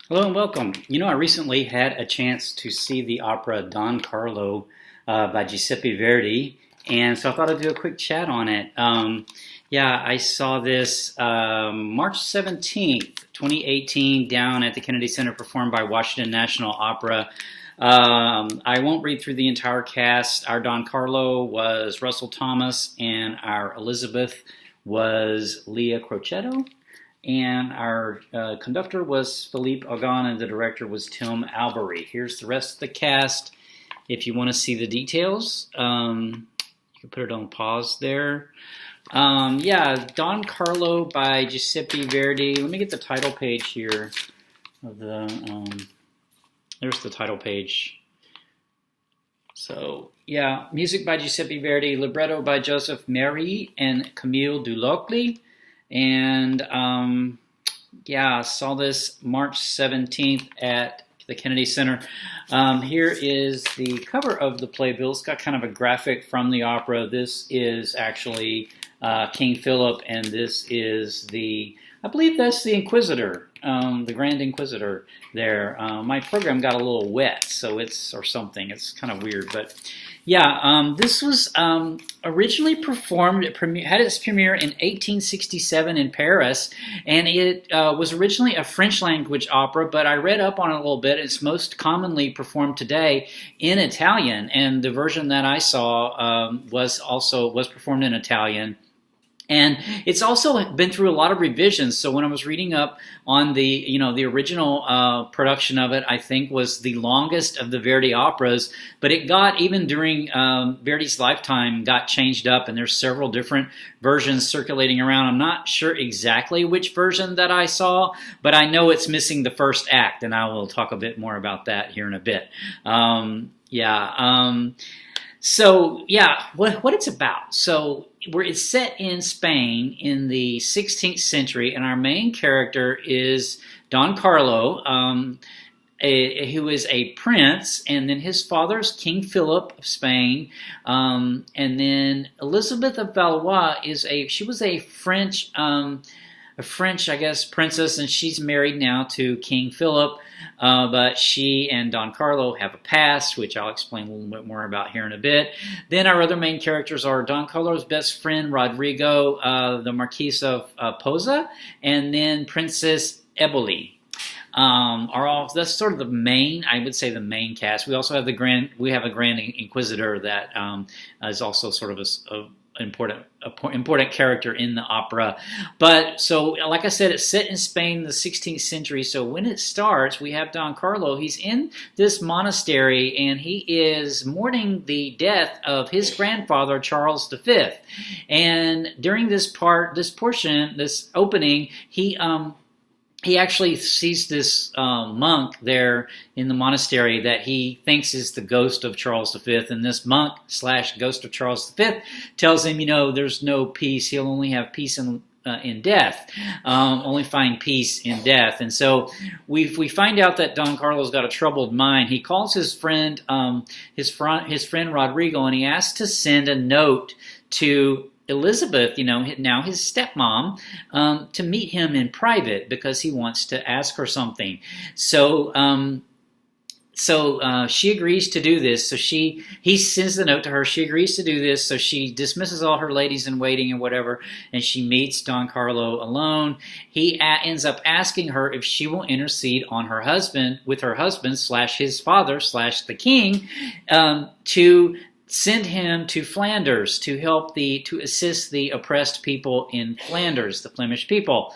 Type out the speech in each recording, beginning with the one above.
Hello and welcome. I recently had a chance to see the opera Don Carlo by Giuseppe Verdi, and so I thought I'd do a quick chat on it. Yeah, I saw this March 17th, 2018, down at the Kennedy Center, performed by Washington National Opera. I won't read through the entire cast. Our Don Carlo was Russell Thomas, and our Elizabeth was Leah Crocetto. And our conductor was Philippe Augan, and the director was Tim Albery. Here's the rest of the cast. If you want to see the details, you can put it on pause there. Yeah, Don Carlo by Giuseppe Verdi. Let me get the title page here. There's the title page. So, yeah, music by Giuseppe Verdi, libretto by Joseph Méry and Camille Dulocli. And yeah, I saw this March 17th at the Kennedy Center. Here is the cover of the playbill. It's got kind of a graphic from the opera. This is actually King Philip, and this is I believe that's the Inquisitor, the Grand Inquisitor there. My program got a little wet, or something. It's kind of weird, but yeah, this was originally performed. It had its premiere in 1867 in Paris, and it was originally a French language opera. But I read up on it a little bit. It's most commonly performed today in Italian, and the version that I saw was performed in Italian. And it's also been through a lot of revisions. So when I was reading up on the original production of it, I think was the longest of the Verdi operas. But it got, even during Verdi's lifetime, got changed up, and there's several different versions circulating around. I'm not sure exactly which version that I saw, but I know it's missing the first act, and I will talk a bit more about that here in a bit. So yeah, what it's about. So it's set in Spain in the 16th century, and our main character is Don Carlo, who is a prince, and then his father's King Philip of Spain, and then Elizabeth of Valois she was a French, I guess, princess, and she's married now to King Philip. But she and Don Carlo have a past, which I'll explain a little bit more about here in a bit. Then our other main characters are Don Carlo's best friend, Rodrigo, the Marquis of Posa, and then Princess Eboli. That's sort of the main, I would say, the main cast. We also have a Grand Inquisitor that is also sort of an important character in the opera. But so, like I said, it's set in Spain in the 16th century. So when it starts, we have Don Carlo. He's in this monastery, and he is mourning the death of his grandfather, Charles V. And during this opening, he actually sees this monk there in the monastery that he thinks is the ghost of Charles V. And this monk / ghost of Charles V tells him, there's no peace. He'll only have peace in death. Only find peace in death. And so we find out that Don Carlo's got a troubled mind. He calls his friend Rodrigo, and he asks to send a note to Elizabeth, now his stepmom, to meet him in private because he wants to ask her something. So she agrees to do this. So he sends the note to her. She agrees to do this. So she dismisses all her ladies in waiting and whatever, and she meets Don Carlo alone. He ends up asking her if she will intercede on with her husband / his father / the king, to send him to Flanders to assist the oppressed people in Flanders, the Flemish people.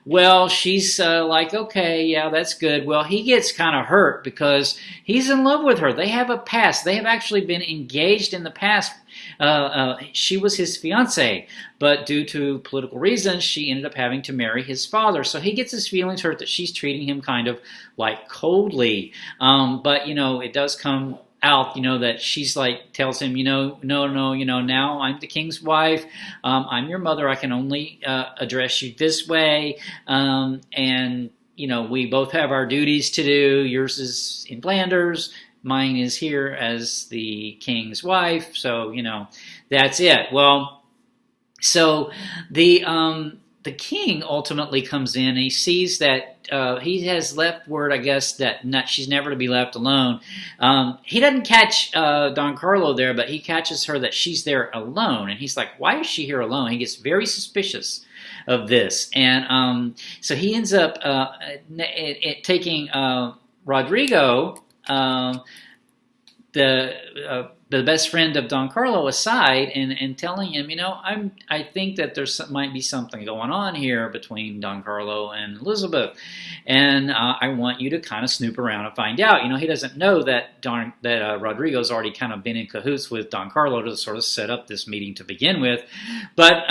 Well, she's like, okay, yeah, that's good. Well, he gets kind of hurt because he's in love with her. They have a past. They have actually been engaged in the past. She was his fiancée, but due to political reasons, she ended up having to marry his father. So he gets his feelings hurt that she's treating him kind of like coldly. But, it does come out, that she's like, tells him, no, now I'm the king's wife. I'm your mother. I can only address you this way. And, we both have our duties to do. Yours is in Flanders. Mine is here as the king's wife. So, that's it. Well, so the king ultimately comes in, and he sees that he has left word, I guess, that she's never to be left alone. He doesn't catch Don Carlo there, but he catches her that she's there alone, and he's like, "Why is she here alone?" He gets very suspicious of this, and so he ends up taking Rodrigo, the best friend of Don Carlo, aside and telling him, I think that might be something going on here between Don Carlo and Elizabeth, and I want you to kind of snoop around and find out. He doesn't know that Rodrigo's already kind of been in cahoots with Don Carlo to sort of set up this meeting to begin with, but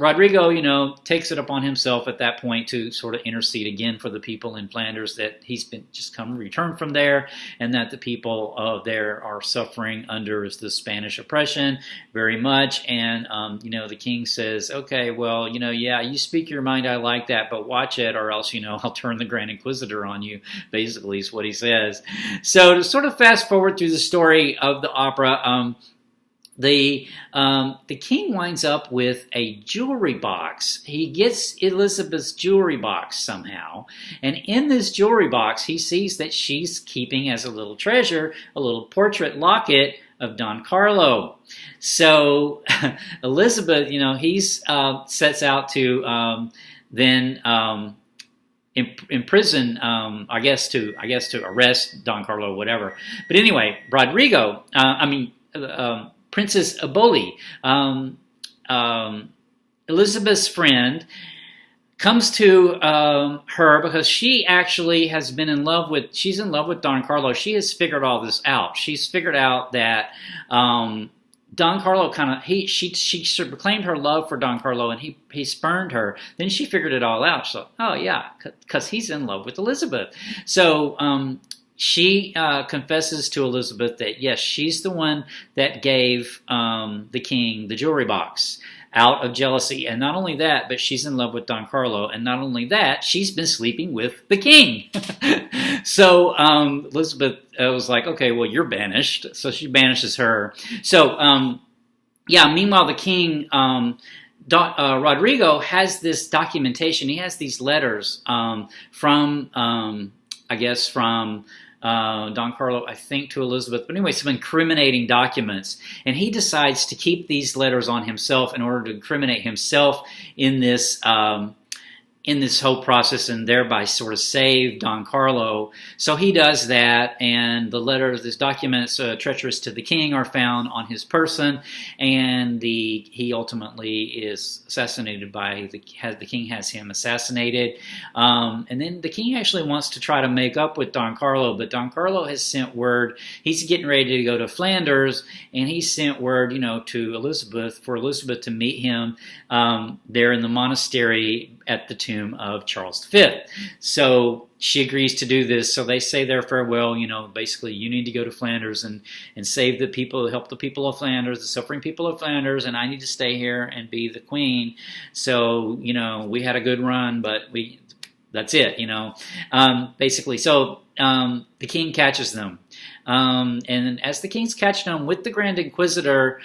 Rodrigo, takes it upon himself at that point to sort of intercede again for the people in Flanders, that he's been just returned from there, and that the people there are suffering under the Spanish oppression very much. And the king says, okay, well, yeah, you speak your mind, I like that, but watch it, or else I'll turn the Grand Inquisitor on you, basically is what he says. So to sort of fast forward through the story of the opera, the king winds up with a jewelry box. He gets Elizabeth's jewelry box somehow, and in this jewelry box he sees that she's keeping as a little treasure a little portrait locket of Don Carlo. So Elizabeth, he's sets out to then imprison, I guess to arrest Don Carlo or whatever. But anyway, Rodrigo, Princess Eboli, Elizabeth's friend, comes to her because she actually has been in love with Don Carlo. She has figured all this out. She's figured out that Don Carlo she proclaimed her love for Don Carlo, and he spurned her. Then she figured it all out. So, oh yeah, because he's in love with Elizabeth. So she confesses to Elizabeth that yes, she's the one that gave the king the jewelry box out of jealousy. And not only that, but she's in love with Don Carlo. And not only that, she's been sleeping with the king. So Elizabeth was like, okay, well, you're banished. So she banishes her. So meanwhile, the king, Rodrigo, has this documentation. He has these letters from Don Carlo, I think, to Elizabeth. But anyway, some incriminating documents. And he decides to keep these letters on himself in order to incriminate himself in this whole process, and thereby sort of save Don Carlo. So he does that, and the letters, these documents treacherous to the king, are found on his person, and he ultimately is assassinated the king has him assassinated. And then the king actually wants to try to make up with Don Carlo, but Don Carlo has sent word, he's getting ready to go to Flanders, and he sent word, to Elizabeth, for Elizabeth to meet him there in the monastery at the tomb of Charles V. So she agrees to do this. So they say their farewell, basically you need to go to Flanders and save the people, help the people of Flanders, the suffering people of Flanders, and I need to stay here and be the queen. So, we had a good run, but that's it, basically. So the king catches them. And as the king's catching them with the Grand Inquisitor,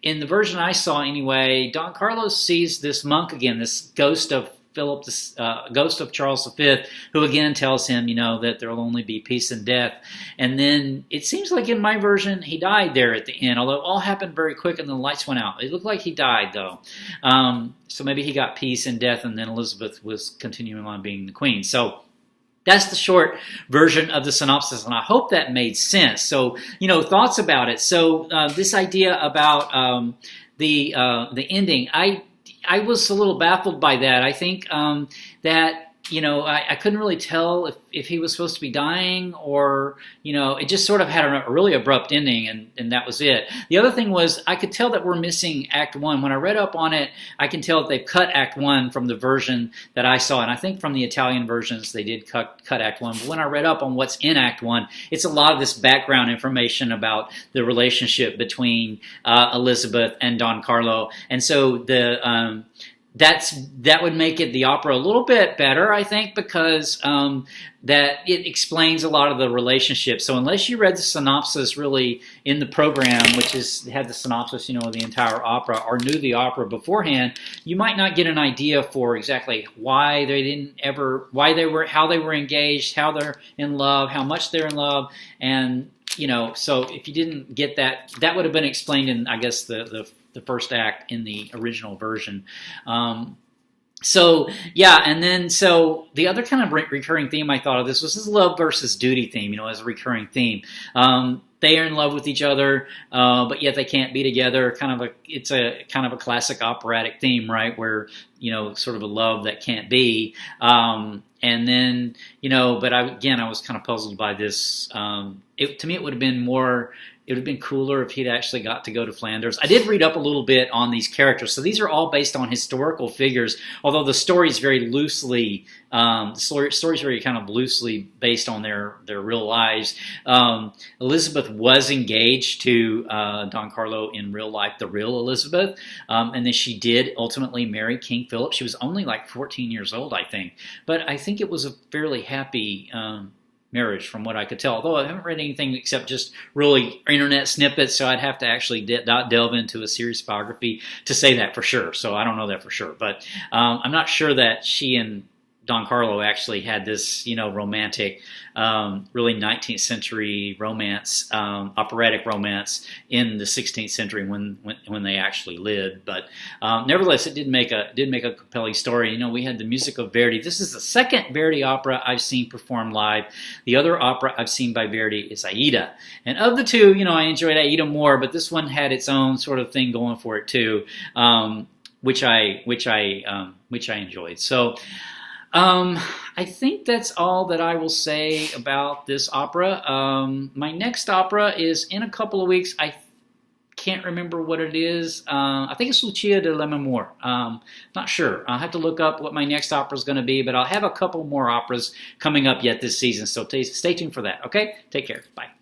in the version I saw anyway, Don Carlos sees this monk again, this ghost of ghost of Charles V, who again tells him, that there will only be peace and death. And then it seems like in my version, he died there at the end, although it all happened very quick and the lights went out. It looked like he died, though. So maybe he got peace and death, and then Elizabeth was continuing on being the queen. So that's the short version of the synopsis, and I hope that made sense. So, thoughts about it. So, this idea about the ending, I was a little baffled by that. I think that I couldn't really tell if he was supposed to be dying, or it just sort of had a really abrupt ending, and that was it. The other thing was, I could tell that we're missing Act 1. When I read up on it, I can tell that they've cut Act 1 from the version that I saw, and I think from the Italian versions they did cut Act 1. But when I read up on what's in Act 1, it's a lot of this background information about the relationship between Elizabeth and Don Carlo, and so that would make it the opera a little bit better, I think, because that it explains a lot of the relationships. So unless you read the synopsis really in the program, which had the synopsis, of the entire opera, or knew the opera beforehand, you might not get an idea for exactly why how they were engaged, how they're in love, how much they're in love, and so if you didn't get that, that would have been explained in, I guess, the first act in the original version. So the other kind of recurring theme I thought of this was this love versus duty theme, as a recurring theme. They are in love with each other, but yet they can't be together. It's a kind of a classic operatic theme, right? Where sort of a love that can't be. And then but I was kind of puzzled by this. To me, it would have been more. It would have been cooler if he'd actually got to go to Flanders. I did read up a little bit on these characters. So these are all based on historical figures, although the story is very loosely, very kind of loosely based on their real lives. Elizabeth was engaged to Don Carlo in real life, the real Elizabeth, and then she did ultimately marry King Philip. She was only like 14 years old, I think. But I think it was a fairly happy marriage, from what I could tell. Although I haven't read anything except just really internet snippets, so I'd have to actually delve into a serious biography to say that for sure. So I don't know that for sure. But I'm not sure that she and Don Carlo actually had this, romantic, really 19th century romance, operatic romance in the 16th century when they actually lived. But nevertheless, it did make a compelling story. We had the music of Verdi. This is the second Verdi opera I've seen performed live. The other opera I've seen by Verdi is Aida. And of the two, I enjoyed Aida more, but this one had its own sort of thing going for it too, which I enjoyed. So. I think that's all that I will say about this opera. My next opera is in a couple of weeks. I can't remember what it is. I think it's Lucia de Lammermoor. Not sure. I'll have to look up what my next opera is going to be, but I'll have a couple more operas coming up yet this season, so stay tuned for that. Okay? Take care. Bye.